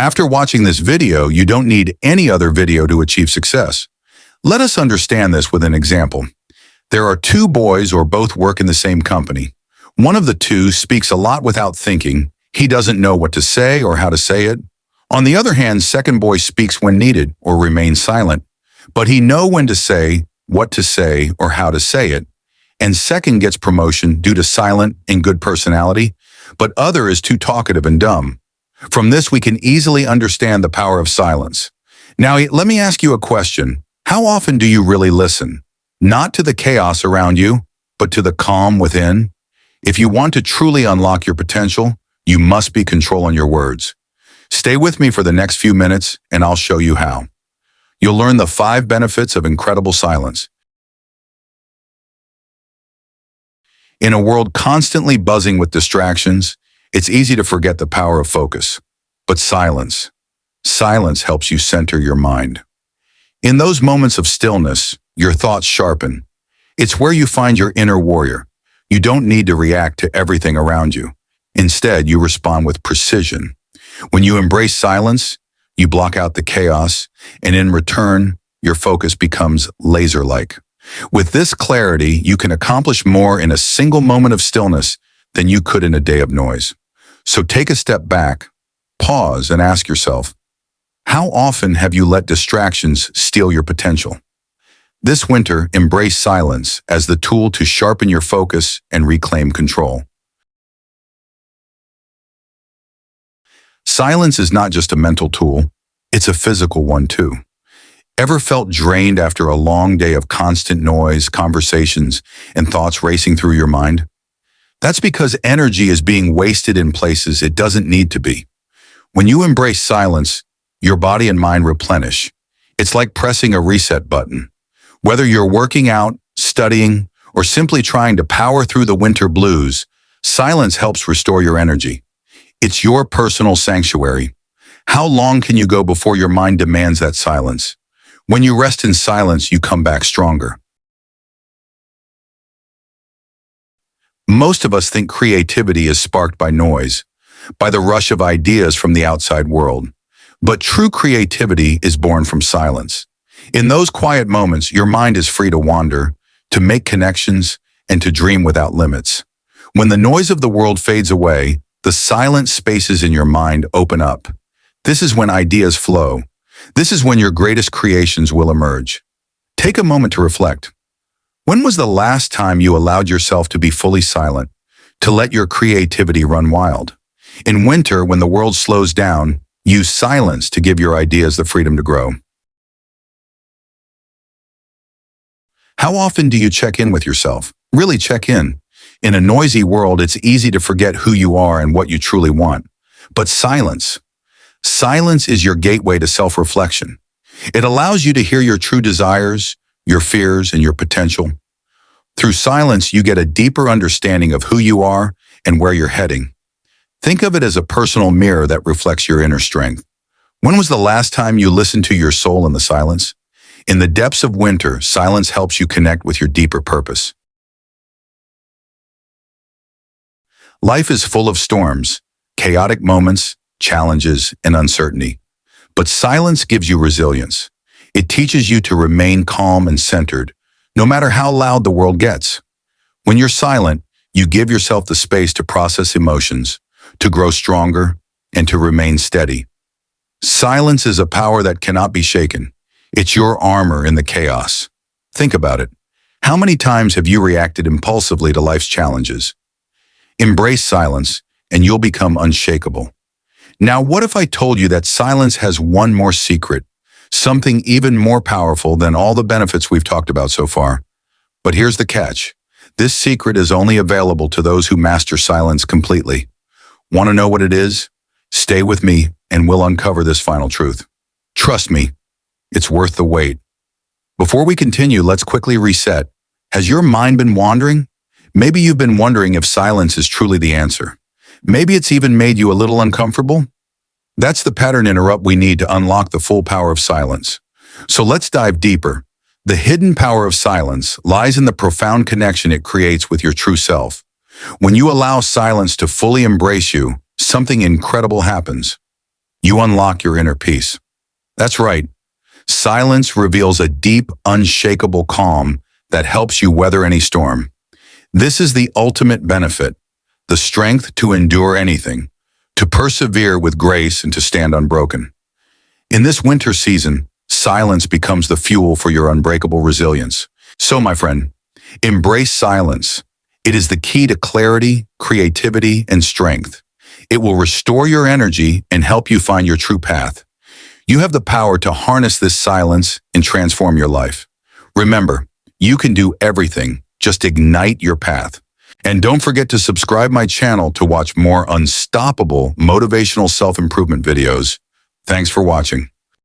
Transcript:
After watching this video, you don't need any other video to achieve success. Let us understand this with an example. There are two boys or both work in the same company. One of the two speaks a lot without thinking. He doesn't know what to say or how to say it. On the other hand, second boy speaks when needed or remains silent, but he knows when to say, what to say, or how to say it. And second gets promotion due to silent and good personality, but other is too talkative and dumb. From this, we can easily understand the power of silence. Now, let me ask you a question. How often do you really listen? Not to the chaos around you, but to the calm within? If you want to truly unlock your potential, you must be controlling your words. Stay with me for the next few minutes, and I'll show you how. You'll learn the 5 benefits of incredible silence. In a world constantly buzzing with distractions, it's easy to forget the power of focus. But silence helps you center your mind. In those moments of stillness, your thoughts sharpen. It's where you find your inner warrior. You don't need to react to everything around you. Instead, you respond with precision. When you embrace silence, you block out the chaos, and in return, your focus becomes laser-like. With this clarity, you can accomplish more in a single moment of stillness than you could in a day of noise. So take a step back, pause, and ask yourself, how often have you let distractions steal your potential? This winter, embrace silence as the tool to sharpen your focus and reclaim control. Silence is not just a mental tool, it's a physical one too. Ever felt drained after a long day of constant noise, conversations, and thoughts racing through your mind? That's because energy is being wasted in places it doesn't need to be. When you embrace silence, your body and mind replenish. It's like pressing a reset button. Whether you're working out, studying, or simply trying to power through the winter blues, silence helps restore your energy. It's your personal sanctuary. How long can you go before your mind demands that silence? When you rest in silence, you come back stronger. Most of us think creativity is sparked by noise, by the rush of ideas from the outside world. But true creativity is born from silence. In those quiet moments, your mind is free to wander, to make connections, and to dream without limits. When the noise of the world fades away, the silent spaces in your mind open up. This is when ideas flow. This is when your greatest creations will emerge. Take a moment to reflect. When was the last time you allowed yourself to be fully silent, to let your creativity run wild? In winter, when the world slows down, use silence to give your ideas the freedom to grow. How often do you check in with yourself? Really check in. In a noisy world, it's easy to forget who you are and what you truly want. But silence is your gateway to self-reflection. It allows you to hear your true desires, your fears, and your potential. Through silence, you get a deeper understanding of who you are and where you're heading. Think of it as a personal mirror that reflects your inner strength. When was the last time you listened to your soul in the silence? In the depths of winter, silence helps you connect with your deeper purpose. Life is full of storms, chaotic moments, challenges, and uncertainty. But silence gives you resilience. It teaches you to remain calm and centered, no matter how loud the world gets. When you're silent, you give yourself the space to process emotions, to grow stronger, and to remain steady. Silence is a power that cannot be shaken. It's your armor in the chaos. Think about it. How many times have you reacted impulsively to life's challenges? Embrace silence, and you'll become unshakable. Now, what if I told you that silence has one more secret, something even more powerful than all the benefits we've talked about so far? But here's the catch. This secret is only available to those who master silence completely. Want to know what it is? Stay with me, and we'll uncover this final truth. Trust me, it's worth the wait. Before we continue, let's quickly reset. Has your mind been wandering? Maybe you've been wondering if silence is truly the answer. Maybe it's even made you a little uncomfortable. That's the pattern interrupt we need to unlock the full power of silence. So let's dive deeper. The hidden power of silence lies in the profound connection it creates with your true self. When you allow silence to fully embrace you, something incredible happens. you unlock your inner peace. That's right. Silence reveals a deep, unshakable calm that helps you weather any storm. This is the ultimate benefit, the strength to endure anything, to persevere with grace and to stand unbroken. In this winter season, silence becomes the fuel for your unbreakable resilience. So, my friend, embrace silence. It is the key to clarity, creativity, and strength. It will restore your energy and help you find your true path. You have the power to harness this silence and transform your life. Remember, you can do everything. Just ignite your path. And don't forget to subscribe my channel to watch more unstoppable motivational self-improvement videos. Thanks for watching.